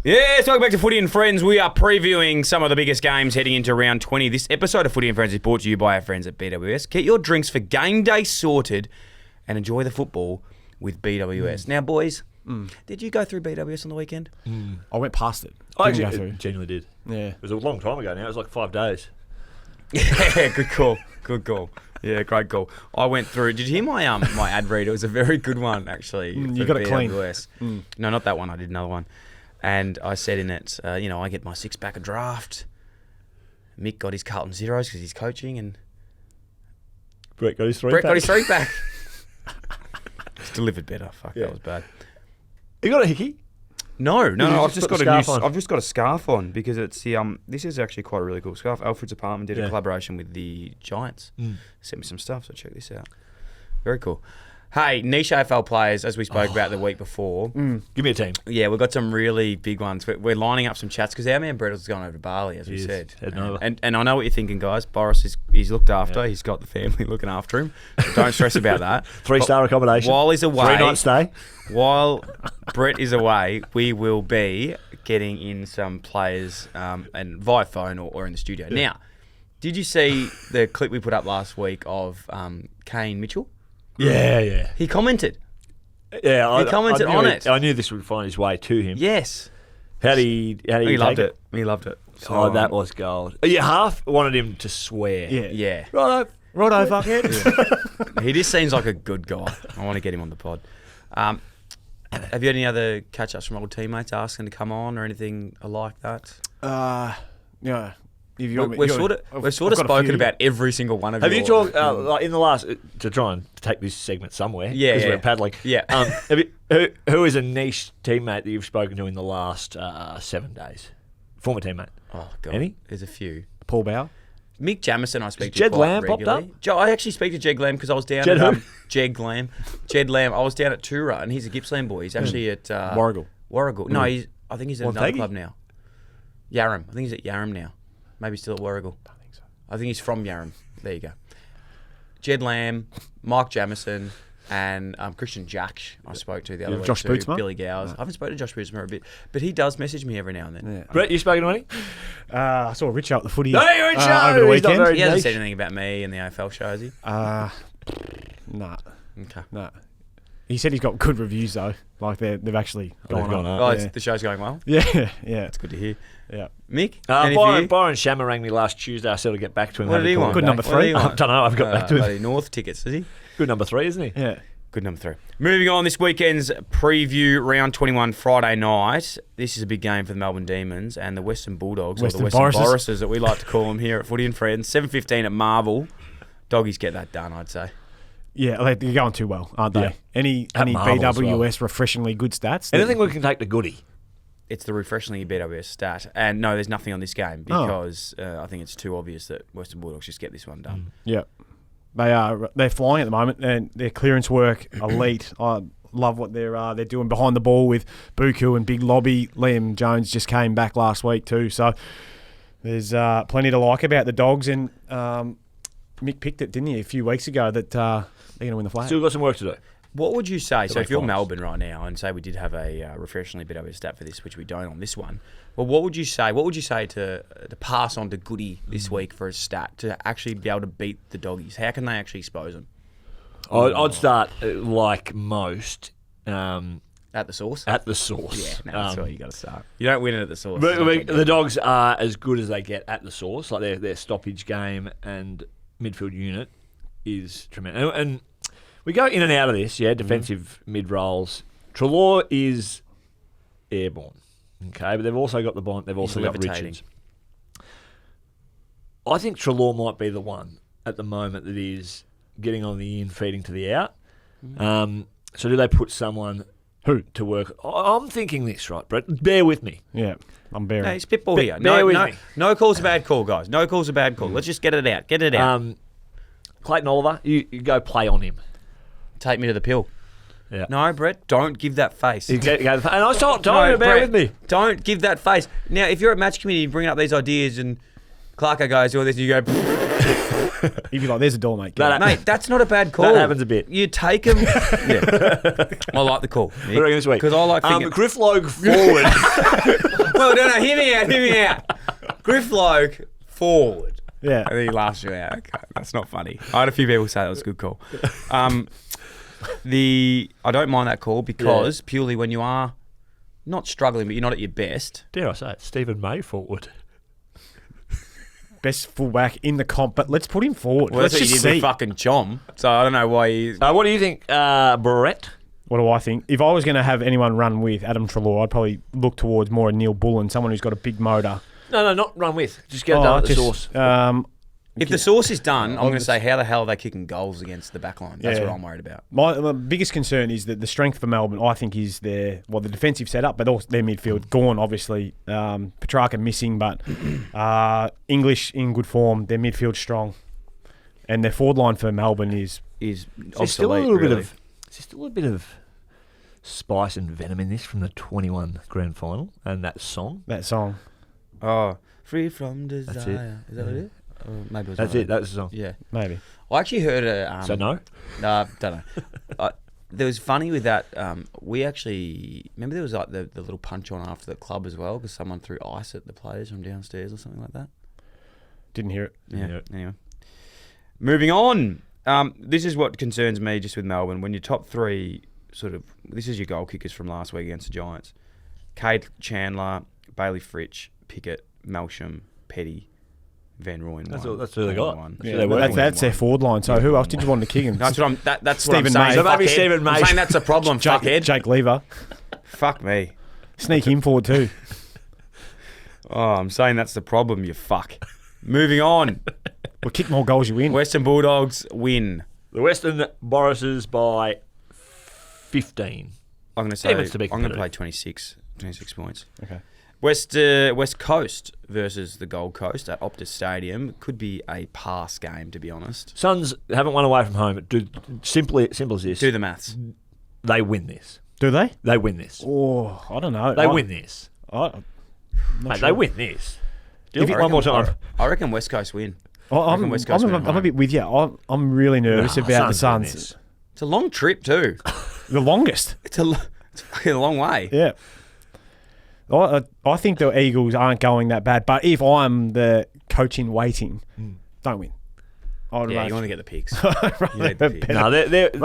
Yes, welcome back to Footy and Friends. We are previewing some of the biggest games heading into round 20. This episode of Footy and Friends is brought to you by our friends at BWS. Get your drinks for game day sorted and enjoy the football with BWS. Now, boys, did you go through BWS on the weekend? I went past it. I actually genuinely did. Yeah. It was a long time ago now. It was like 5 days. Yeah, good call. Good call. Yeah, great call. I went through. Did you hear my my ad read? It was a very good one, actually. You got it BWS. clean. No, not that one. I did another one. And I said in it, I get my six-pack of draft. Mick got his Carlton zeros because he's coaching, and Brett got his three. Brett got his three-pack. It's delivered better. Fuck, Yeah. that was bad. You got a hickey? No. I've just put got the a new. scarf on? I've just got a scarf on because it's the This is actually quite a really cool scarf. Alfred's Apartment did a Yeah. collaboration with the Giants. Sent me some stuff, so check this out. Very cool. Hey, niche AFL players, as we spoke about the week before. Give me a team. Yeah, we've got some really big ones. We're lining up some chats because our man Brett was going over to Bali, as we He is. said. Heading over. And I know what you're thinking, guys. Boris he's looked after. Yeah. He's got the family looking after him. So don't stress about that. 3-star accommodation. While he's away, 3-night stay. While Brett is away, we will be getting in some players and via phone or in the studio. Yeah. Now, did you see the clip we put up last week of Kane Mitchell? Yeah. He commented. Yeah, He commented I knew on it. I knew this would find his way to him. Yes. How did he He loved take it. He loved it. So, Oh, that was gold. You half wanted him to swear. Yeah. Righto, fuckhead. He just seems like a good guy. I want to get him on the pod. Have you had any other catch-ups from old teammates asking to come on or anything like that? Yeah. We've sort of spoken about every single one of Have your... you talked like in the last to try and take this segment somewhere? Yeah, because yeah. we're paddling. Yeah. Have you, who is a niche teammate that you've spoken to in the last 7 days? Former teammate. Oh, God. Any? There's a few. Paul Bauer. Mick Jamison I speak to Jed quite Lamb popped regularly. up? I actually speak to Jed Lamb because I was down Jed at... who? Jed Lamb. Jed Lamb. I was down at Tura and he's a Gippsland boy. He's actually at... Warragul. No, I think he's at another Wonthaggi? club now. Yarram. I think he's at Yarram now. Maybe still at Warragul. I think he's from Yarram. There you go. Jed Lamb, Mike Jamison, and Christian Jack I spoke to the other week. Josh too, Bootsma? Billy Gowers. I haven't spoken to Josh Bootsma a bit, but he does message me every now and then. Yeah. Brett, you spoken to any? I saw Richard at the footy Hey, Richard! over the He's not weekend. very- He hasn't niche. said anything about me and the AFL show, has he? Nah. Okay. He said he's got good reviews though. Like they've actually gone gone up. up. Oh, Yeah. the show's going well. Yeah. That's good to hear. Yeah. Mick, any for you? Byron Shammer rang me last Tuesday. I said to get back to him. What did he want? Good number What did he three. want? I don't know. I've got back to him. Bloody North tickets, is he? Good number 3, isn't he? Yeah. Good number 3. Moving on, this weekend's preview, round 21, Friday night. This is a big game for the Melbourne Demons and the Western Bulldogs, or the Western Western Borises. Borises that we like to call them here at Footy and Friends. 7:15 at Marvel. Doggies get that done, I'd say. Yeah, they're going too well, aren't they? Yeah. Any At Marvel as BWS well. refreshingly good stats? Anything we can take to Goody. It's the refreshingly BWS stat. And no, there's nothing on this game because I think it's too obvious that Western Bulldogs just get this one done. Yeah. They're flying at the moment and their clearance work elite. I love what they're doing behind the ball with Buku and Big Lobby. Liam Jones just came back last week too, so there's plenty to like about the Dogs. And Mick picked it, didn't he, a few weeks ago that they're going to win the flag. Still got some work to do. What would you say? So if you're finals. Melbourne right now and say we did have a refreshingly BWS stat for this, which we don't on this one, well, what would you say? What would you say to pass on to Goody this week for a stat to actually be able to beat the Doggies? How can they actually expose them? I'd start like most At the source? at the source. Yeah, no, that's where you got to start. You don't win it at the source. But the Dogs are as good as they get at the source. Like their stoppage game and midfield unit is tremendous. And we go in and out of this, defensive mid-rolls. Treloar is airborne, okay? But they've also got the Bond. They've also got levitating. Richards. I think Treloar might be the one at the moment that is getting on the in, feeding to the out. So do they put someone Who? to work? I'm thinking this, right, Brett? Bear with me. Yeah, I'm bearing. No, it's spitball here. bear with me. No call's a bad call, guys. No call's a bad call. Let's just get it out. Get it out. Clayton Oliver, you go play on him. Take me to the pill. Yeah. No, Brett, don't give that face. And I told you No, to bear Brett, with me. Don't give that face. Now, if you're at match committee, you bring up these ideas and Clarko goes, do all this, and you go, You'd be like, "There's a door, mate." Go. That- mate, that's not a bad call. That happens a bit. You take him. Yeah. I like the call. What do you reckon this week? Because I like thinking. Griff Logue forward. no. Hear me out. Griff Logue, forward. Yeah. I think he laughs you out. Okay, that's not funny. I had a few people say that was a good call. I don't mind that call because purely when you are not struggling, but you're not at your best. Dare I say it? Stephen May forward. Best fullback in the comp, but let's put him forward. Well, let's that's what just you did see. with fucking Chom. So I don't know why he... What do you think, Brett? What do I think? If I was going to have anyone run with Adam Treloar, I'd probably look towards more a Neil Bullen, someone who's got a big motor. No, not run with. Just get it done at the source. If the source is done, I'm going to say, how the hell are they kicking goals against the back line? That's what I'm worried about. My biggest concern is that the strength for Melbourne, I think, is the defensive setup, but also their midfield. Gorn, obviously. Petrarca missing, but English in good form. Their midfield strong. And their forward line for Melbourne is obsolete, Still a little bit of spice and venom in this from the 21 grand final and that song. That song. Oh, Free From Desire. That's it. Is that what it is? Maybe it was That's it. That's the song. Yeah. Maybe. I actually heard a... So no? Don't know. There was funny with that. We actually... Remember there was like the little punch on after the club as well because someone threw ice at the players from downstairs or something like that? Didn't hear it. Yeah. Anyway. Moving on. This is what concerns me just with Melbourne. When your top three sort of... This is your goal kickers from last week against the Giants. Cade Chandler, Bailey Fritsch, Pickett, Melsham, Petty, Van Rooyen. That's who they got. That's their forward line. So who else did you want to kick him? That's what I'm Stephen saying. May. So maybe fuckhead. Stephen May. I'm saying that's a problem, fuckhead. Jake Lever. Fuck me. Sneak him forward too. Oh, I'm saying that's the problem, you fuck. Moving on. Well, kick more goals, you win. Western Bulldogs win. The Western Boruses by 15. I'm going to say Even to be I'm going to competitive. play 26 points. Okay. West Coast versus the Gold Coast at Optus Stadium could be a pass game, to be honest. Suns haven't won away from home. Simple as this. Do the maths. They win this. Do they? They win this. Oh, I don't know. They win this. Mate, They win this. If you- One more time. I reckon West Coast win. I'm West Coast win at a home. bit with you. I'm really nervous about the Suns win Suns. this. It's a long trip too. The longest. It's a fucking long way. Yeah. I think the Eagles aren't going that bad, but if I'm the coach in waiting, don't win. Yeah, you want to get the picks. You need the picks.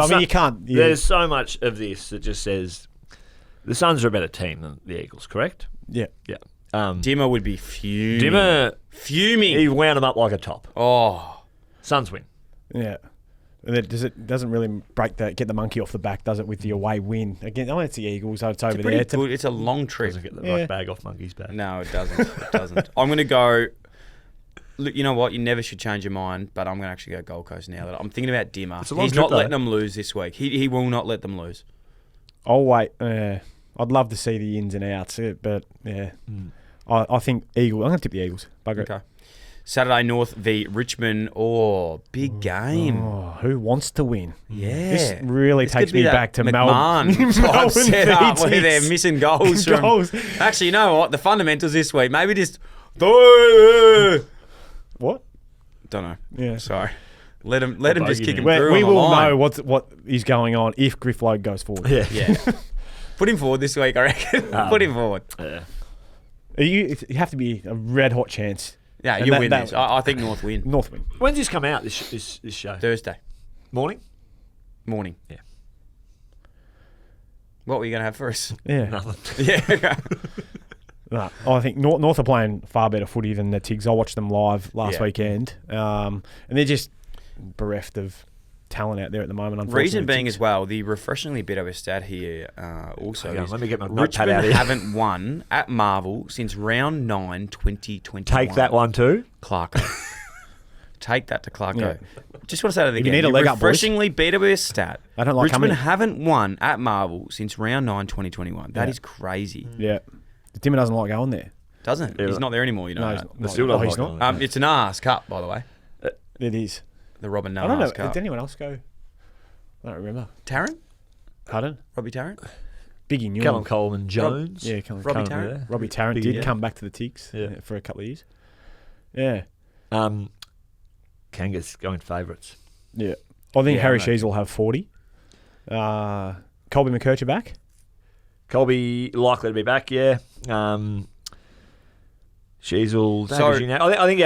No, you can't. Yeah. There's so much of this that just says the Suns are a better team than the Eagles, correct? Yeah. Yeah. Dimmer would be fuming. Dimmer, he wound them up like a top. Oh. Suns win. Yeah. And it doesn't really get the monkey off the back, does it, with the away win? Again, it's the Eagles, so it's over there. It's a long trip. Doesn't get the right bag off monkey's back. No, it doesn't. It doesn't. I'm going to go... Look, you know what? You never should change your mind, but I'm going to actually go Gold Coast now. I'm thinking about Dimmer. He's not letting them lose this week. He will not let them lose. I'll wait. I'd love to see the ins and outs, but yeah. I think Eagles. I'm going to tip the Eagles. Bugger it. Okay. Saturday North v Richmond. Oh, big game. Oh, who wants to win? Yeah. This really This takes could be me that back to McMahon type Melbourne setup where VTs. they're missing goals. Goals. Actually, you know what? The fundamentals this week, maybe just... What? Don't know. Yeah. Sorry. Let him just kick him We through on the will line. know what is going on if Griff Logue goes forward. Yeah. Put him forward this week, I reckon. Put him forward. Yeah. You have to be a red hot chance. Yeah, And you that- win that- this. I think North win. North win. When's this come out, this show? Thursday Morning? morning. Yeah. What were you going to have for us? Yeah. Nothing. Yeah. No, I think North are playing far better footy than the Tigs. I watched them live last weekend, and they're just bereft of talent out there at the moment. Unfortunately, Reason being Tigs. as well, the refreshingly bit of a stat here also Hang on, is let me get my notepad Richmond out here. haven't won at Marvel since round 9, 2021. Take that one too. Clarko. Take that to Clarko. Yeah. Just want to say that you again. need a The leg up, boys. refreshingly bit of a stat. They don't like Richmond coming in. haven't won at Marvel since round 9, 2021. That is crazy. Yeah, the Dimmer doesn't like going there. Doesn't? Yeah. He's not there anymore, you know. No, that. he's Still not. doesn't Oh, he's like not. going It's an Nahas Cup, by the way. It is. The Robin I don't know. Nahas Cup. Did anyone else go? I don't remember. Tarrant? Pardon? Robbie Tarrant? Biggie Newell. Callum Coleman Jones. Yeah, Callum Robbie Coleman. Tarrant? there. Robbie Tarrant Big, did yeah. come back to the Tigs Yeah. for a couple of years. Yeah. Kangas going favourites. Yeah. I think Yeah, Harry I know. Shees will have 40. Colby McKercher back. Colby likely to be back, yeah. Sheasel, So- I think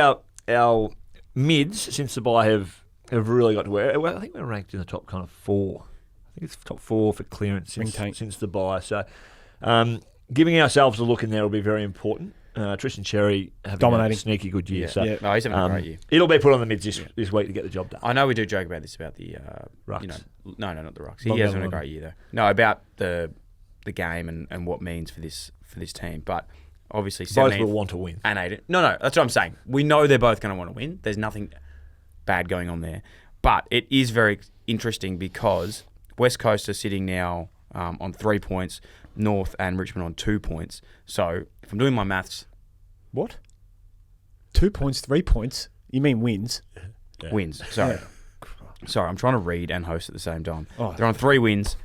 our mids since the bye have really got to where I think we're ranked in the top kind of 4. I think it's top 4 for clearance since the bye. So giving ourselves a look in there will be very important. Tristan Cherry having Dominating. a sneaky good year. Yeah. So No, he's having a great year. it'll be put on the mids this week to get the job done. I know we do joke about this about the Rucks. no, not the Rucks. He Long has Island. having a great year though. No, about the game and what it means for this team. But obviously, Both 17th will want to win. and 18th. No, that's what I'm saying. We know they're both going to want to win. There's nothing bad going on there. But it is very interesting because West Coast are sitting now on 3 points, North and Richmond on 2 points. So if I'm doing my maths, What? 2 points, 3 points? You mean wins? wins. Sorry. Sorry, I'm trying to read and host at the same time. Oh. They're on 3 wins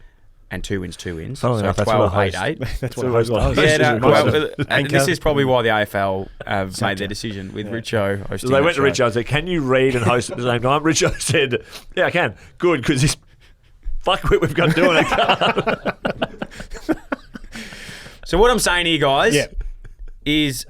and 2 wins, 2 wins. Oh, So no, that's 12, what I 8, host. 8. That's That's what what I I was. was- Yeah, no, Well, well, and anchor. this is probably why the AFL have made Subject. their decision with Richo hosting. So they that went to show. Richo and said, "Can you read and host at the same time?" Richo said, "Yeah, I can." Good, because this fuckwit we've got doing it. So what I'm saying here, guys, Yeah. is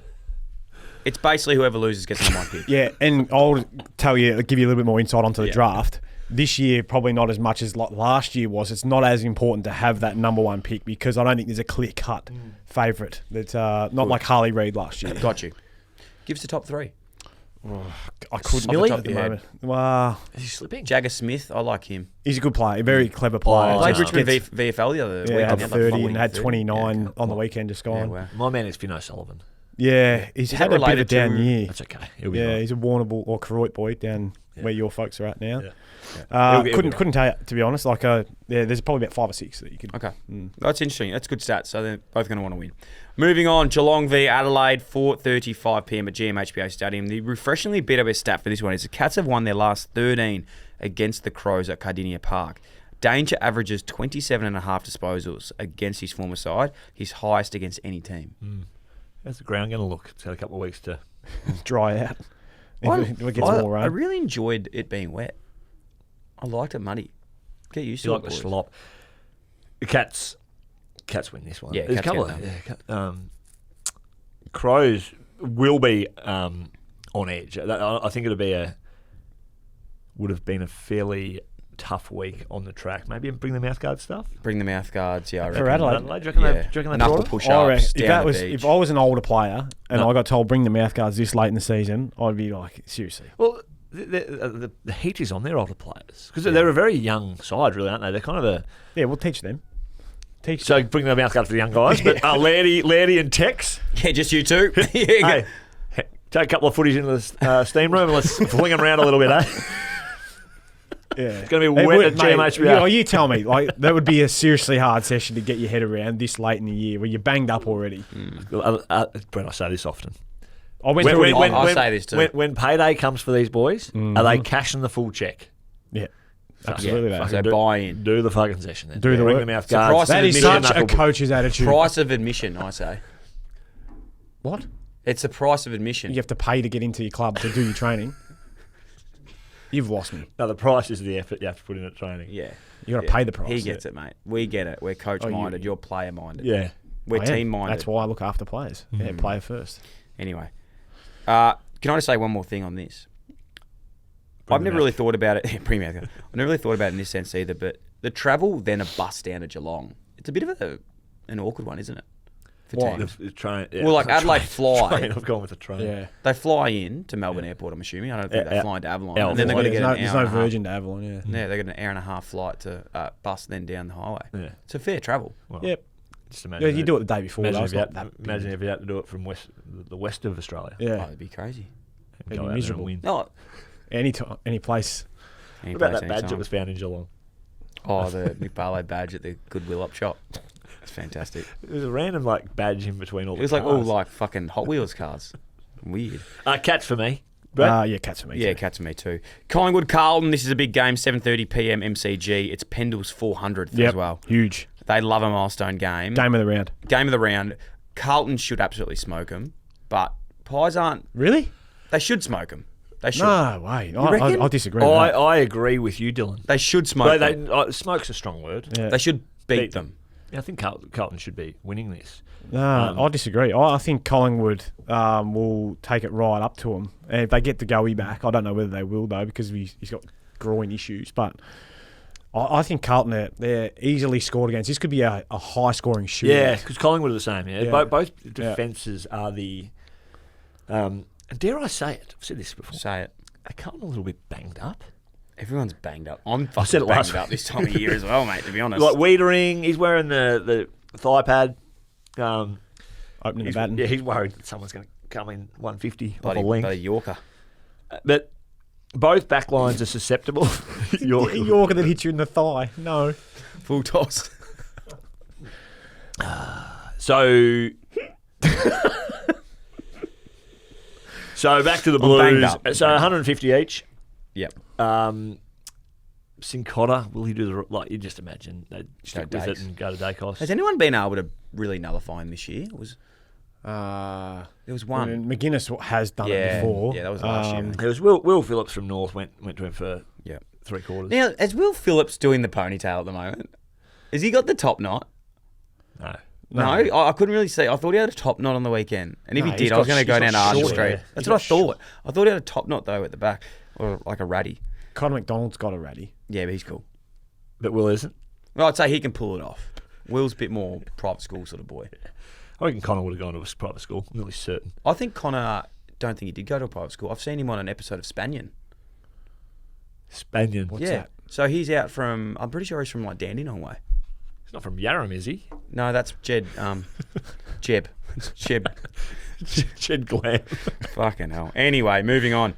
it's basically whoever loses gets the number 1 pick. Yeah, and I'll give you a little bit more insight onto the Yeah. draft. This year, probably not as much as last year was. It's not as important to have that number 1 pick because I don't think there's a clear-cut favourite. That's not like Harley Reid last year. Got you. Give us the top 3. I couldn't Millie? at the Yeah. moment. Well, Is he slipping? Jagger Smith, I like him. he's a good player, a very clever player. Oh, Played no. Richmond Gets- VFL the other Yeah, week. had Like 30 40, and had 30. 29 Yeah, on the weekend just Yeah, gone. wow. My man is Finn O'Sullivan. Yeah, he's Is had that a bit of a related down to- year. That's okay. He'll be Yeah, fine. he's a Warrnambool or Karoit boy down where your folks are at now. Yeah. He'll be Couldn't tell you, to be honest. There's probably about 5 or 6 that you could. Okay. That's interesting. That's good stats. So they're both going to want to win. Moving on, Geelong v Adelaide, 4:35 p.m. at GMHBA Stadium. The refreshingly BWS stat for this one is the Cats have won their last 13 against the Crows at Cardinia Park. Danger averages 27.5 disposals against his former side, his highest against any team. How's the ground going to look? It's had a couple of weeks to. Dry out. If it gets I more rain. really enjoyed it being wet. I liked it muddy. Get used to You it, like the boys. slop. The Cats win this one. Yeah, There's a Cats couple get of Crows will be on edge. I think would have been a fairly tough week on the track. Maybe bring the mouthguard stuff. Bring the mouth guards, yeah, I reckon. For Adelaide? Do you reckon Yeah. they, do you reckon they Knuckle brought it? push I reckon ups, down the beach. if I was an older player and No. I got told bring the mouthguards this late in the season, I'd be like, seriously. Well, the heat is on their older players because they're a very young side, really, aren't they? They're kind of a. Yeah, we'll teach them. So bring the mouthguard for the young guys, but Lairdy and Tex. Yeah, just you two. Hey, take a couple of footies into the steam room and let's fling them around a little bit, eh? Yeah. It's going to be wet at GMHBA. You tell me, that would be a seriously hard session to get your head around this late in the year where you're banged up already. Brent, I say this often. I went through it. I say this too. When payday comes for these boys, are they cashing the full check? Yeah, absolutely. Yeah, that. so buy in. Do the fucking session then. Do the Bring work. them out It's a price guards. That is admission, such a coach's attitude. Price of admission, I say. What? It's the price of admission. You have to pay to get into your club to do your training. You've lost me. No, the price is the effort you have to put in at training. Yeah. You got to pay the price. He gets it, mate. We get it. We're coach-minded. You're player-minded. Yeah. We're I am. team-minded. That's why I look after players. Yeah, player first. Anyway. Can I just say one more thing on this? I've never really thought about it. Premier. I've never really thought about it in this sense either, but the travel, then a bus down to Geelong, it's a bit of an awkward one, isn't it? For Why? teams. The train. Yeah. Well, like Adelaide fly. Train, I've gone with the train. Yeah. They fly in to Melbourne Airport, I'm assuming. I don't think they fly into Avalon. Avalon. And then they've got to There's get no, an there's hour no and a half. Virgin to Avalon, yeah. Yeah, they got an hour and a half flight to bus, then down the highway. Yeah. It's a fair travel. Well, Yep. Just Yeah, imagine you do it the day before. Imagine though. if It's you not had, that big. imagine if you had to do it from the west of Australia. Oh, Yeah. it'd be crazy. And It'd go be out there and miserable. win. No, Any place. any What about place, that badge anytime. that was found in Geelong? Oh, the Mick Barlow badge at the Goodwill Up shop. It's fantastic. There's a random badge in between all It the was like all cars. fucking Hot Wheels cars. Weird. Cats for me. Brett? Yeah, Cats for me. Yeah, too. Cats and me too. Collingwood Carlton. This is a big game. 7:30 p.m. MCG. It's Pendle's 400th Yep. as well. Huge. They love a milestone game. Game of the round. Game of the round. Carlton should absolutely smoke them, but Pies aren't. Really? They should smoke them. They should. No way. reckon? I disagree with that. I agree with you, Dylan. They should smoke But them. smoke's a strong word. Yeah. They should beat them. Yeah, I think Carlton should be winning this. No, I disagree. I think Collingwood will take it right up to them. And if they get the goey back, I don't know whether they will, though, because he's got groin issues. But I think Carlton, they're easily scored against. This could be a high-scoring shootout. Yeah, because Collingwood are the same. Yeah, Yeah. Both defences are the... dare I say it? I've said this before. Say it. Are Carlton a little bit banged up? Everyone's banged up. I'm said fucking it last banged up this time of year as well, mate, to be honest. Like Wiedering, he's wearing the thigh pad. Opening the baton. Yeah, he's worried that someone's going to come in 150 bloody, off a length. bloody Yorker. But both backlines are susceptible. Yorker that hits you in the thigh. No. Full toss. So... So back to the banged Blues. up. So 150 each. Yep. Sincotta, will he do the... Like, you just imagine they'd stick with it Days. and go to Dacos. Has anyone been able to really nullify him this year? There was one. I mean, McGuinness has done it before. Yeah, that was last year. It was Will Phillips from North went to him for Yeah. 3/4. Now, is Will Phillips doing the ponytail at the moment? Has he got the top knot? No. No, I couldn't really see. I thought he had a top knot on the weekend. And if No, he he's did, I was got- going to go he's down to got Archer short Street. hair. That's He's what I got thought. I thought he had a top knot, though, at the back. Or like a ratty. Conor McDonald's got a ratty. Yeah, but he's cool. But Will isn't. Well, I'd say he can pull it off. Will's a bit more private school sort of boy. I reckon Connor would have gone to a private school. I'm nearly certain. I think Connor, don't think he did go to a private school. I've seen him on an episode of Spanion. Spanion. What's yeah. that? So he's out from, I'm pretty sure he's from like Dandenong way. He's not from Yarram, is he? No, that's Jeb. Jeb. Jed Glam. Fucking hell. Anyway, moving on.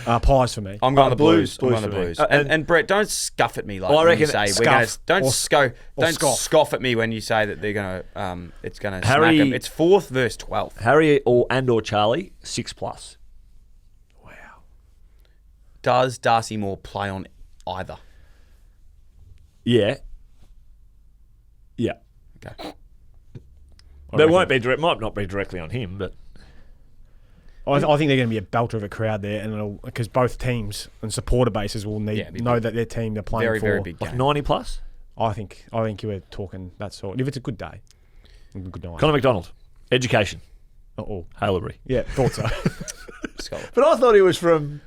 Pies for me. I'm going the Blues. Blues. I'm going the Blues Blues. for me. And Brett, don't scuff at me like Well, I when you reckon say we're going to. scuff Don't or scoff. scoff at me when you say that they're going to. It's going to smack Harry- them. It's 4th versus 12th. Harry or Charlie, 6+. Wow. Does Darcy Moore play on either? Yeah. Yeah. Okay. But it won't be might not be directly on him, but I think they're going to be a belter of a crowd there, and because both teams and supporter bases will know that their team they're playing Very, for. very big like game. 90+. I think you were talking that sort. If it's a good day, a good night. Connor McDonald, education, Oh, Halebury. yeah, thought so. Scholar. But I thought he was from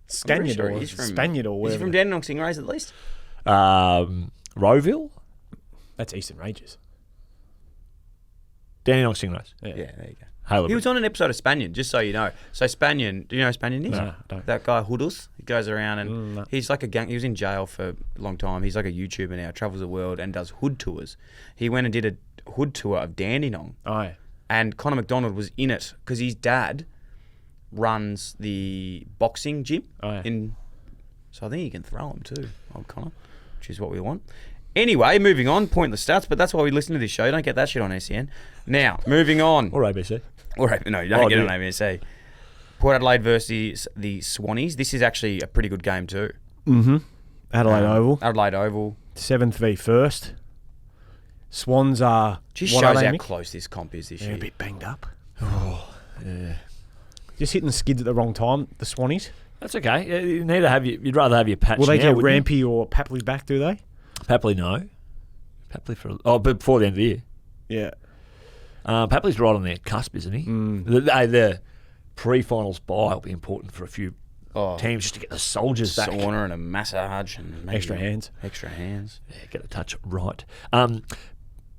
Spaniard sure or he's from- Spaniard or Is he whatever. from Dandenong Stingrays at least? Roville, That's Eastern Ranges. Dandenong Stingrays, Yeah, there you go. Halebury. He was on an episode of Spanion, just so you know. So Spanion, do you know who Spanion is? No, I don't. That guy Hoodles. He goes around and no. he's like a gang. He was in jail for a long time. He's like a YouTuber now. Travels the world and does hood tours. He went and did a hood tour of Dandenong, Oh, yeah. and Conor McDonald was in it because his dad runs the boxing gym. Oh, yeah. So I think he can throw him too, old Conor, which is what we want. Anyway, moving on. Pointless stats, but that's why we listen to this show. Don't get that shit on SEN. Now, moving on. or ABC. All right, no, you don't get dear. it on ABC. Port Adelaide versus the Swannies. This is actually a pretty good game too. Mm-hmm. Adelaide Oval. Adelaide Oval. 7th v 1st. Swans are... Just what shows are they, how Mick? close this comp is this They're year. a bit banged up. Yeah. Just hitting the skids at the wrong time, the Swannies. That's okay. You need to have you'd rather have your patch. Will they now, get wouldn't you? Rampy or Papley back, do they? Papley, no. Papley but before the end of the year. Yeah. Papley's right on their cusp, isn't he? The pre-finals bye will be important for a few teams just to get the soldiers back. Sauna and a massage and maybe Extra hands. Extra hands. Yeah, get a touch right.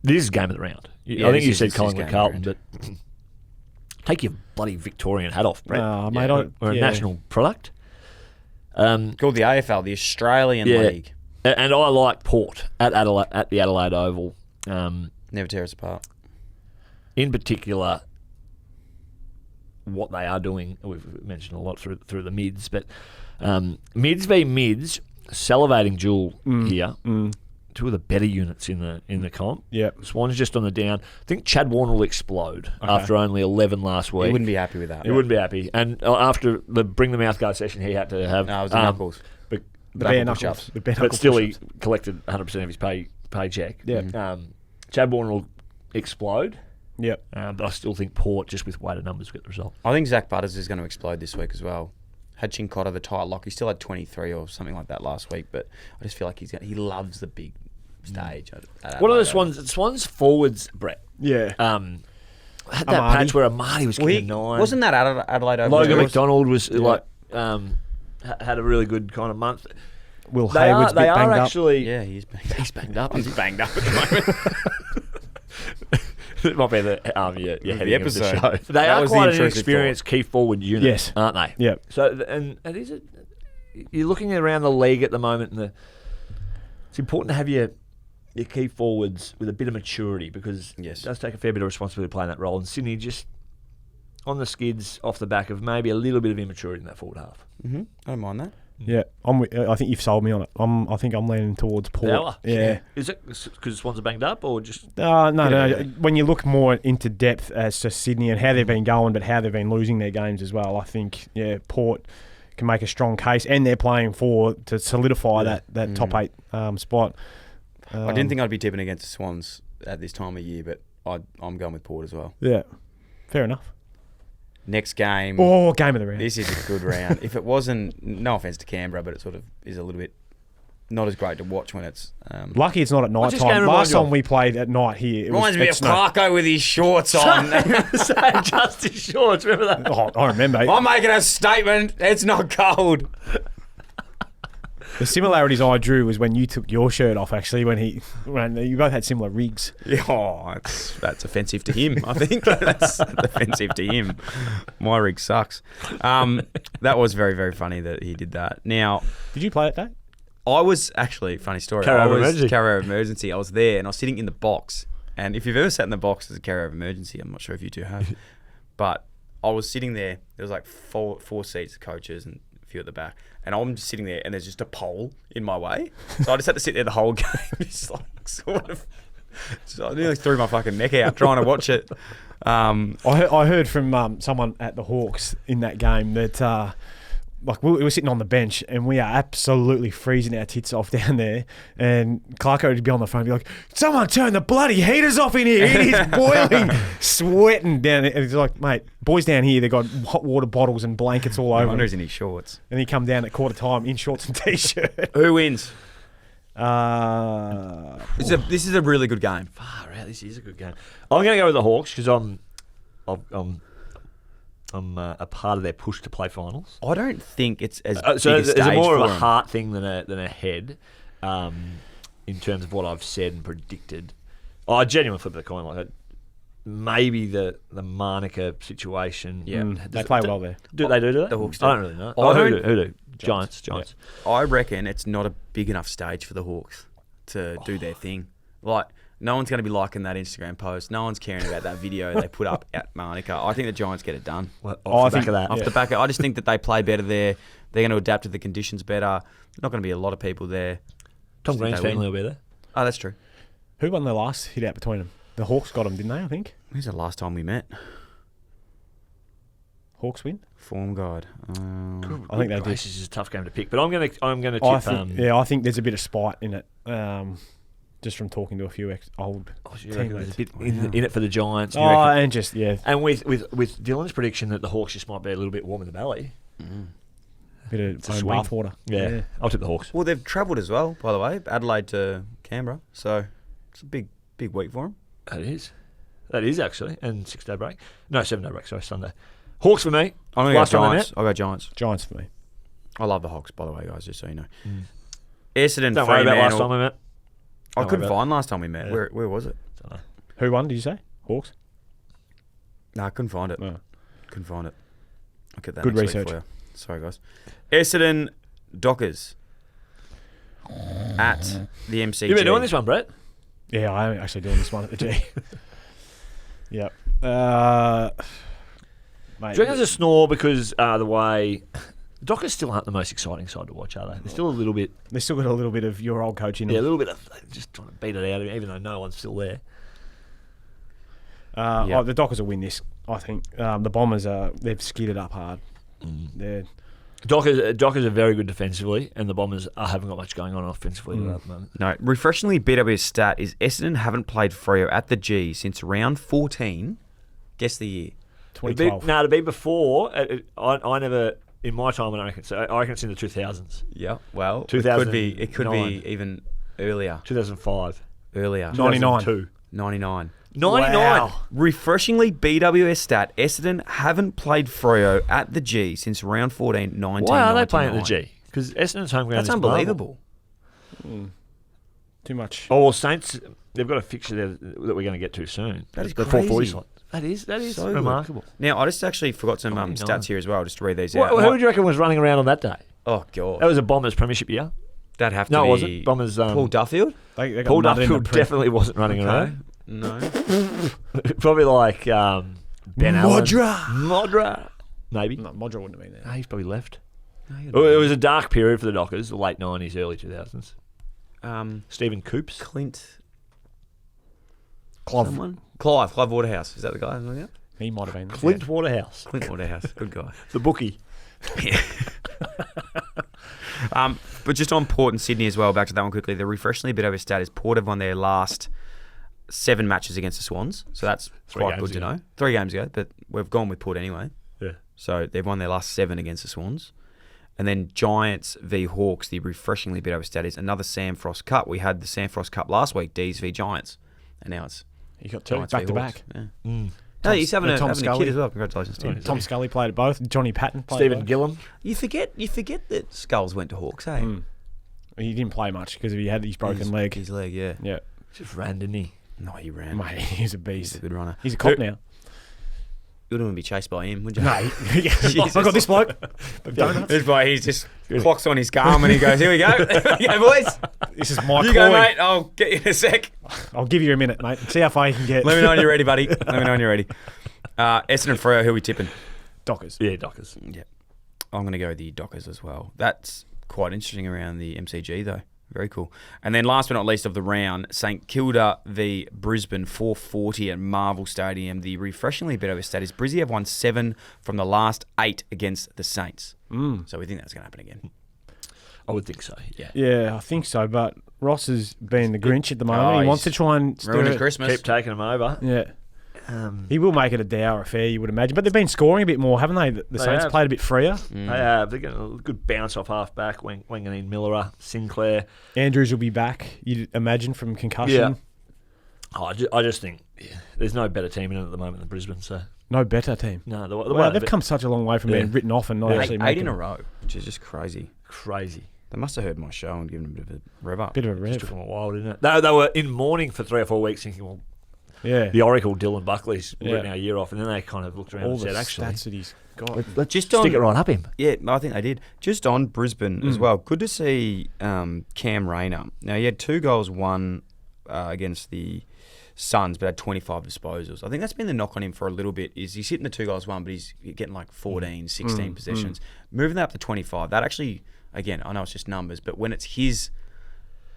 This is game of the round. Yeah, I think this you is- said this is Collingwood game Carlton, of but take your bloody Victorian hat off, Brett. Mate, We're a national product. Called the AFL, the Australian Yeah. League. And I like Port at Adelaide, at the Adelaide Oval. Never tear us apart. In particular, what they are doing, we've mentioned a lot through the mids, but mids v mids, salivating duel here. Two of the better units in the comp. Yep. Swans just on the down. I think Chad Warner will explode after only 11 last week. You wouldn't be happy with that. He wouldn't be happy. And after the bring the mouth guard session, he had to have No, it was the knuckles. But, The bare Knuckle knuckles. push-ups. The bare but knuckle still, he push-ups. collected 100% of his paycheck. Yeah. Chad Warner will explode. Yep. But I still think Port, just with weighted numbers, get the result. I think Zach Butters is going to explode this week as well. Had Chincotta the tight lock. He still had 23 or something like that last week, but I just feel like he loves the big stage. What are the Swans forwards, Brett? Yeah. Had that patch where Amati was kicking 9. Wasn't that Adelaide over Logan there? McDonald was had a really really good kind of month. Will Hayward's a bit they banged are up. actually. Yeah, he's banged up. He's banged up at the moment. It might be the the episode. Of the show. They That are was the quite an intrusive experienced key forward unit, Yes. aren't they? Yep. So and it is you're looking around the league at the moment, and it's important to have your key forwards with a bit of maturity because it does take a fair bit of responsibility playing that role. And Sydney just on the skids off the back of maybe a little bit of immaturity in that forward half. Mm-hmm. I don't mind that. Yeah, I think you've sold me on it. I think I'm leaning towards Port. Power. Yeah. Is it because Swans are banged up or just? No. When you look more into depth as to Sydney and how they've been going, but how they've been losing their games as well, I think Port can make a strong case, and they're playing to solidify that top 8 spot. I didn't think I'd be tipping against the Swans at this time of year, but I'm going with Port as well. Yeah, fair enough. Next game. Oh, game of the round. This is a good round. If it wasn't, no offense to Canberra, but it sort of is a little bit not as great to watch when it's. Lucky it's not at night What's this game time. remind Last you of? time we played at night here, Reminds me of Clarko with his shorts on. Saying just his shorts. Remember that? Oh, I remember. I'm making a statement. It's not cold. The similarities I drew was when you took your shirt off. Actually, when you both had similar rigs. Yeah, that's offensive to him. I think that's offensive to him. My rig sucks. That was very, very funny that he did that. Now, Did you play it that? I was actually funny story. Carryover emergency. I was there and I was sitting in the box. And if you've ever sat in the box as a carryover emergency, I'm not sure if you two have, but I was sitting there. There was like four seats of coaches and a few at the back. And I'm just sitting there, and there's just a pole in my way. So I just had to sit there the whole game, just like sort of. So I nearly threw my fucking neck out trying to watch it. I heard from someone at the Hawks in that game that we were sitting on the bench and we are absolutely freezing our tits off down there. And Clarko would be on the phone and be like, "Someone turn the bloody heaters off in here. It is boiling, sweating down there." And he's like, "Mate, boys down here, they've got hot water bottles and blankets all I over." wonder he's in his shorts. And he come down at quarter time in shorts and t-shirt. Who wins? This is a really good game. Far out. This is a good game. I'm going to go with the Hawks because I'm a part of their push to play finals. I don't think it's as so big a it's stage more of for a him. heart thing than a head, in terms of what I've said and predicted. I genuinely flip the coin like that. Maybe the Manica situation. Yeah. they play well there. Do they do that? The Hawks do. I don't really know. Who do? Giants. I reckon it's not a big enough stage for the Hawks to do their thing. Like, no one's going to be liking that Instagram post. No one's caring about that video they put up at Manica. I think the Giants get it done. Off the back of that. Off the back of, I just think that they play better there. They're going to adapt to the conditions better. There's not going to be a lot of people there. Tom Just think Green's they family win. will be there. Oh, that's true. Who won the last hit out between them? The Hawks got them, didn't they, I think? When's the last time we met? Hawks win? Form guide. I think they did. This is a tough game to pick, but I'm going to tip. I think there's a bit of spite in it. Just from talking to a few old there's a bit in it for the Giants. and just And with Dylan's prediction that the Hawks just might be a little bit warm in the belly. bit of It's a swing. bathwater. Yeah, I'll tip the Hawks. Well, they've travelled as well, by the way. Adelaide to Canberra. So it's a big week for them. That is actually, and 6-day break. No, 7-day break. Sorry, Sunday. Hawks for me. I'm going to go Last time they Giants. met? I'll go Giants. Giants for me. I love the Hawks, by the way, guys, just so you know. Essendon, Don't worry about last time Fremantle. we met. I Don't couldn't worry about find last time we met. Yeah. Where was it? Don't know. Who won, did you say? Hawks? No, I couldn't find it. No. Couldn't find it. I'll get that Good next research. week for you. Sorry, guys. Essendon, Dockers at the MCG. You've been doing this one, Brett? Yeah, I am actually doing this one at the G. Yep. Mate, Do you reckon there's a snore because the way... Dockers still aren't the most exciting side to watch, are they? They're still a little bit... they still got a little bit of your old coach in them. Yeah, a little bit of just trying to beat it out of him, even though no one's still there. The Dockers will win this, I think. The Bombers, they've skidded up hard. They're... Dockers are very good defensively, and the Bombers haven't got much going on offensively at the moment. No, refreshingly BWS stat is Essendon haven't played Freo at the G since round 14. Guess the year. 2012. To be before, I never... In my time, I reckon. So I reckon it's in the 2000s. Yeah, well, 2009. it could be even Earlier. 2005. Earlier. 99. 2002. 99. 99. Wow. Refreshingly, BWS stat, Essendon haven't played Freo at the G since round 14, 1999. Why are they playing at the G? Because Essendon's home ground That's is unbelievable. Too much. Oh, well, Saints, they've got a fixture there that we're going to get to soon. That is the crazy. 440 slot. That is So remarkable. Now, I just actually forgot some 99. stats here as well, just to read these Who out. do you reckon was running around on that day? Oh, God. That was a Bombers premiership year. That'd have to No, be... it wasn't. Bombers. Paul Duffield? They got Paul mud in the Duffield pre- definitely wasn't running around. No. Probably like Ben Modra. Allen. Modra. Maybe. No, Modra wouldn't have been there. No, he's probably left. No, you're Well, not. it was a dark period for the Dockers, the late 90s, early 2000s. Stephen Coops. Clint... Clove. Someone? Clive Waterhouse. Is that the guy I'm looking at? He might have been. Clint Waterhouse. Clint Waterhouse. Good guy. The bookie. Yeah. But just on Port and Sydney as well, back to that one quickly, the refreshingly bit of a stat is Port have won their last 7 matches against the Swans. So that's 3 quite games good to ago. know. 3 games ago, but we've gone with Port anyway. Yeah. So they've won their last 7 against the Swans. And then Giants v Hawks, the refreshingly bit of a stat is another Sam Frost Cup. We had the Sam Frost Cup last week, D's v Giants. And now it's He got 2 Giants back v to Hawks. back. Yeah. No, he's having a Scully. kid as well. Congratulations to him. Tom Scully played at both. Johnny Patton played Stephen at both. Gillum. You forget that Skulls went to Hawks, eh? He didn't play much because he had his broken leg. His leg, yeah. Yeah. Just ran, didn't he? No, he ran. Mate, he's a He's beast. a good runner. He's a cop now. You wouldn't want to be chased by him, would you? No, I got this bloke. Donuts. This boy, he's just clocks on his gum and he goes, "Here we go, here we go, boys. This is my You go, coin. mate. I'll get you in a sec. I'll give you a minute, mate. See how far you can get. Let me know when you're ready, buddy. Let me know when you're ready." Essendon Freo, who are we tipping? Dockers. Yeah, Dockers. Yeah, I'm going to go the Dockers as well. That's quite interesting around the MCG though. Very cool. And then last but not least of the round, St Kilda v Brisbane, 4:40 at Marvel Stadium. The refreshingly better stat is Brizzy have won 7 from the last 8 against the Saints. So we think that's going to happen again. I would think so, yeah. Yeah, I think so. But Ross has been the Grinch at the moment. Oh, he wants he's to try and stir Ruining it. Christmas. Keep taking them over. Yeah. He will make it a dour affair, you would imagine. But they've been scoring a bit more, haven't they? The Saints have. played a bit freer. They're getting a good bounce off half back. Wanganeen, Millerer, Sinclair. Andrews will be back, you'd imagine, from concussion. Yeah. Oh, I just think there's no better team in it at the moment than Brisbane. So No better team. no, the Well, way they've come such a long way from being written off and not actually 8 making in a row, which is just crazy. crazy. They must have heard my show and given a bit of a rev up. Bit of a rev. Took them a while, didn't it? They were in mourning for 3 or 4 weeks, thinking, well, Yeah. the Oracle, Dylan Buckley's Yeah. written our year off, and then they kind of looked around All and the said, actually, stats that he's got. Just stick it right up him. Yeah, I think they did. Just on Brisbane as well. Good to see Cam Rayner. Now, he had 2 goals, one against the Suns, but had 25 disposals. I think that's been the knock on him for a little bit, is he's hitting the 2 goals, one, but he's getting like 14, 16 possessions. Moving that up to 25, that actually, again, I know it's just numbers, but when it's his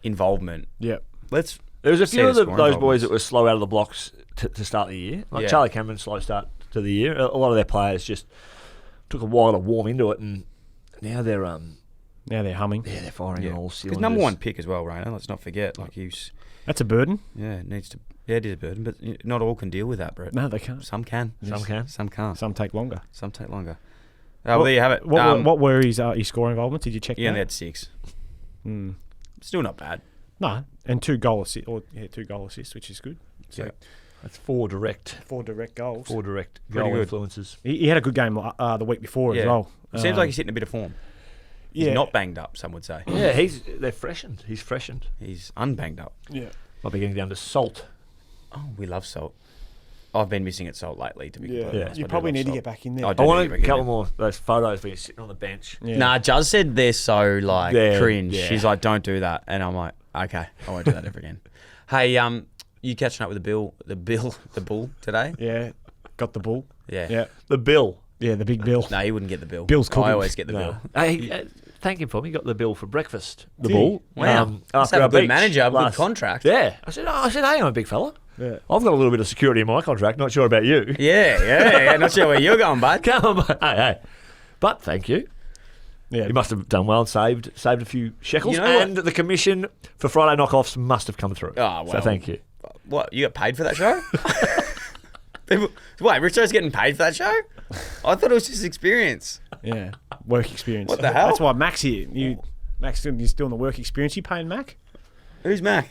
involvement, Yeah. let's... There was a see few the of scoring those boys involvements. that were slow out of the blocks to start the year. Like Yeah. Charlie Cameron, slow start to the year. A lot of their players just took a while to warm into it, and now they're Now they're humming. they're firing on all cylinders. Because number 1 pick as well, Rayner, let's not forget. Like he's... That's a burden. Yeah, it needs to... Yeah, it is a burden, but not all can deal with that, Brett. No, they can't. Some can. Some can. Some can't. Some take longer. Some take longer. Well, there you have it. What were his scoring involvements? Did you check He that? only had 6. Still not bad. No, and 2 goal assists, 2 goal assists, which is good. So Yeah. That's 4 direct 4 direct goals. goal Pretty good. influences. He had a good game the week before as well. It seems like he's hitting a bit of form. He's yeah. not banged up, some would say. Yeah, they're freshened. He's freshened. He's unbanged up. Yeah. Might be getting down to salt. Oh, we love salt. I've been missing it salt lately, to be completely honest. You I do probably love need to salt. get back in there. I I do want need to a get couple in more of those photos where you're sitting on the bench. Yeah. Nah, Juz said they're so like Yeah, cringe. yeah. She's like, don't do that. And I'm like, okay, I won't do that ever again. Hey, you catching up with the bull today? Yeah, got the bull. Yeah. Yeah, The bill. yeah, the big bill. No, he wouldn't get the bill. Bill's cooking. I always get the No. bill. Hey, thank him for me. He got the bill for breakfast. The Did he? bull. Wow. Must after have our a good beach manager, a good last- contract. Yeah. I said, hey, I'm a big fella. Yeah. I've got a little bit of security in my contract. Not sure about you. Yeah. Not sure where you're going, bud. Come on, mate. Hey. But thank you. Yeah, You must have done well and saved a few shekels. You know what? And the commission for Friday knockoffs must have come through. Oh, So well. thank you. What, you got paid for that show? Wait, Richo's getting paid for that show? I thought it was just experience. yeah, work experience. What the hell? That's why Mac's here. Max, you're still in the work experience. You paying Mac? Who's Mac?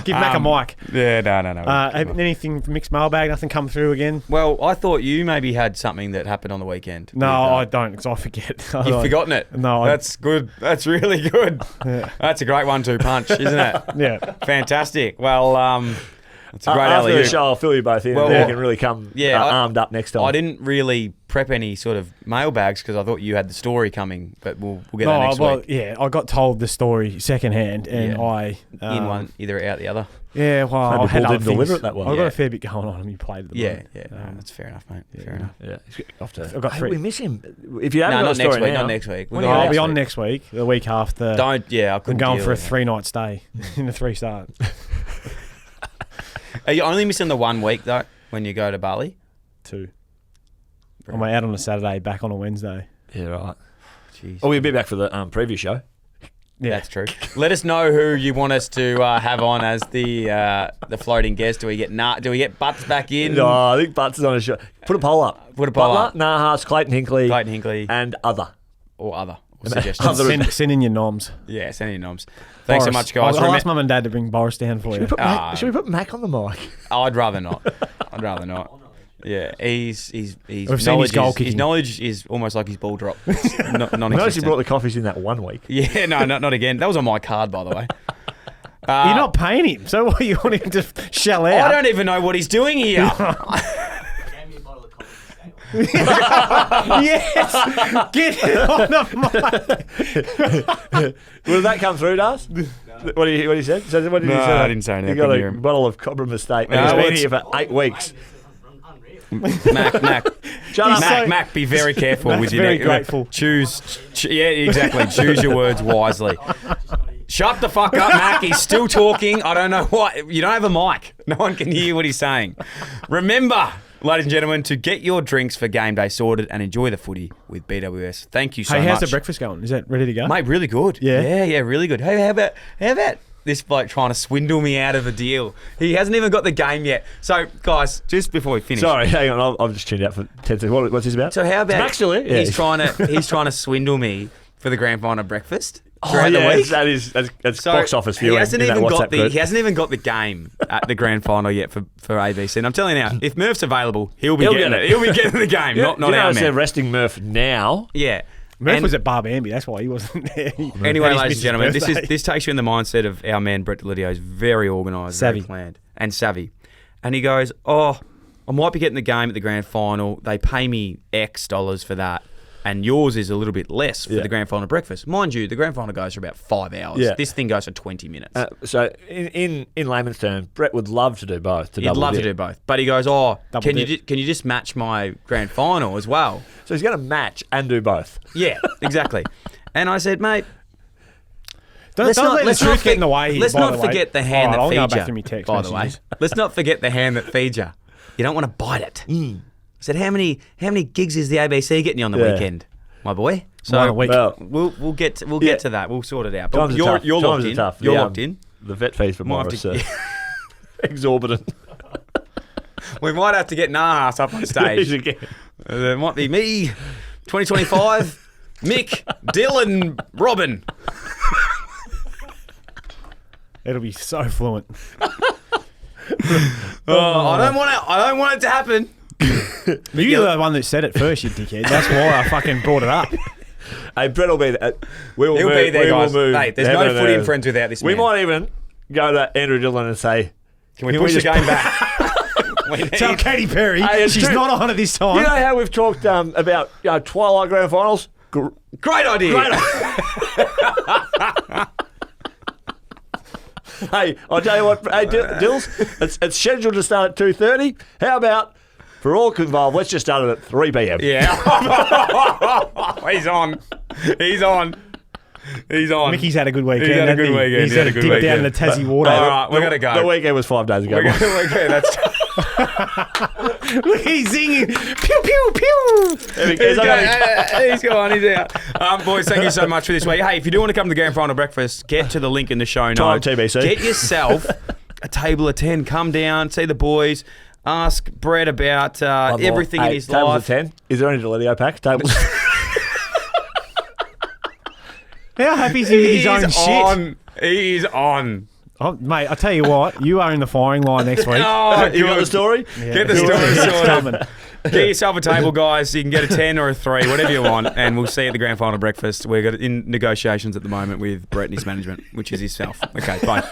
Give Mac a mic. Yeah, no. Anything from mixed mailbag? Nothing come through again? Well, I thought you maybe had something that happened on the weekend. No, I don't, because I forget. You've forgotten it? No. That's good. That's really good. Yeah. That's a great 1-2 punch, isn't it? Yeah. Fantastic. Well, it's a great After alley-oop. the show, I'll fill you both in. Well, You can really come armed up next time. I didn't really prep any sort of mailbags because I thought you had the story coming, but we'll get that next week. Yeah, I got told the story secondhand, and I in one, either out the other. Yeah, well, Maybe I had Paul other didn't things. deliver it that well. I've got Yeah. a fair bit going on, and you played at the moment. That's fair enough, mate. Yeah. Fair enough. Yeah, off to, I've got Hey, three. we miss him. If you haven't No, got not a story next week. now, Not next week. When We'll are go you I'll be next on week. next week, the week after. Don't. Yeah, I I'm couldn't going deal for a with it. 3-night stay in a 3-star. Are you only missing the 1 week though when you go to Bali? 2. I'm out on a Saturday, back on a Wednesday. Yeah, right. Jeez. Oh, we'll be back for the preview show. Yeah. That's true. Let us know who you want us to have on as the floating guest. Do we get Butts back in? No, I think Butts is on a show. Put a poll up. Put a poll Butler, up. Nahas, Clayton Hinkley, and other. or other or suggestions. Send in your noms. Yeah, send in your noms. Thanks so Boris. much, guys. I'll ask Mum and Dad to bring Boris down for you. Should we put Mac on the mic? I'd rather not. I'd rather not. Yeah, he's We've seen his goal his kicking. knowledge is almost like his ball drop. I noticed you brought the coffees in that 1 week. Yeah, no, not again. That was on my card, by the way. You're not paying him, so what, you want him to shell out? I don't even know what he's doing here. Yes! Get it on the mic! Will that come through, Das? What he said? So what did he No, say? I didn't say anything. You I got couldn't hear a him. bottle of Cobram Estate. No, And he's well, been here for 8 weeks. Mac. Shut up. so- Mac, be very careful Mac's with your very grateful. Yeah, exactly. Choose your words wisely. Shut the fuck up, Mac. He's still talking. I don't know what. You don't have a mic. No one can hear what he's saying. Remember, ladies and gentlemen, to get your drinks for game day sorted and enjoy the footy with BWS. Thank you so much. Hey, how's the breakfast going? Is that ready to go? Mate, really good. Yeah? Yeah, really good. Hey, how about this bloke trying to swindle me out of a deal? He hasn't even got the game yet. So, guys, just before we finish. Sorry, hang on. I've just tuned out for 10 seconds. What's this about? So how about Is Max still here? Yeah. he's trying to swindle me for the grand final breakfast Oh, throughout the yeah, week. that's So box office viewing. He hasn't in that even got WhatsApp group. he hasn't even got the game at the grand final yet for ABC. And I'm telling you now, if Murph's available, he'll be getting it. He'll be getting the game, not you know, our they're man. resting Murph now. Yeah. Murph And- was at Barbambi, that's why he wasn't there. Anyway, Had his ladies and missus' gentlemen, birthday. this takes you in the mindset of our man Brett Deledio. Is very organised, Savvy. very planned, and savvy. And he goes, "Oh, I might be getting the game at the grand final. They pay me X dollars for that, and yours is a little bit less for Yeah. the grand final breakfast. Mind you, the grand final goes for about 5 hours. Yeah. This thing goes for 20 minutes. So in layman's terms, Brett would love to do both. He'd love to do both, but he goes, "Oh, Double can you dip. can you just match my grand final as well?" So he's going to match and do both. Yeah, exactly. And I said, "Mate." Don't let the truth get in the way here, Let's by not the way. forget the hand All right, I'll that go feeds back through you. my text By the way, messages. let's not forget the hand that feeds you. You don't want to bite it. I said, how many gigs is the ABC getting you on the Yeah. weekend, my boy? One a So week. Well, we'll get to Yeah. that. We'll sort it out. But times are you're tough. locked Times are in. tough. You're The, locked in. The vet fees for Might have Morris to- are exorbitant. We might have to get Nahas up on stage. Again. There might be me, 2025, Mick, Dyl, and Robin. It'll be so fluent. Oh, I don't want it to happen. You're the one that said it first, you dickhead. That's why I fucking brought it up. Hey, Brett will be there. We will He'll move, be there, we guys. Will move Hey, there's heaven no and Footy and earth. Friends without this We man. might even go to Andrew Dillon and say, Can we Can push we the just- game back? We need- Tell Katy Perry Hey, it's she's true. not on it this time. you know how we've talked about Twilight Grand Finals? Great idea. Hey, I'll tell you what. Hey, Dills, it's scheduled to start at 2:30. How about, for all involved, let's just start it at 3 p.m. Yeah. He's on. He's on. Mickey's had a good weekend. He's had a hasn't good he? weekend. He's He had a good dipped down in the weekend. Tassie water. All right, we're going to go. The weekend was 5 days ago. We're okay, that's Look, he's singing. Pew, pew, pew. he's gone. He's out. Boys, thank you so much for this week. Hey, if you do want to come to the grand final breakfast, get to the link in the show Time notes. TBC. Get yourself a table of 10. Come down, see the boys. Ask Brett about One more. everything in Hey, his tables life. of 10. Is there any Deledio packs? Tables. How happy is he with his own shit? He is on. Oh, mate, I tell you what, you are in the firing line next week. Oh, You got the story? Get the story It's sorted. coming. Get yourself a table, guys. You can get a 10 or a 3, whatever you want, and we'll see you at the grand final breakfast. We're in negotiations at the moment with Brett and his management, which is himself. Okay, bye.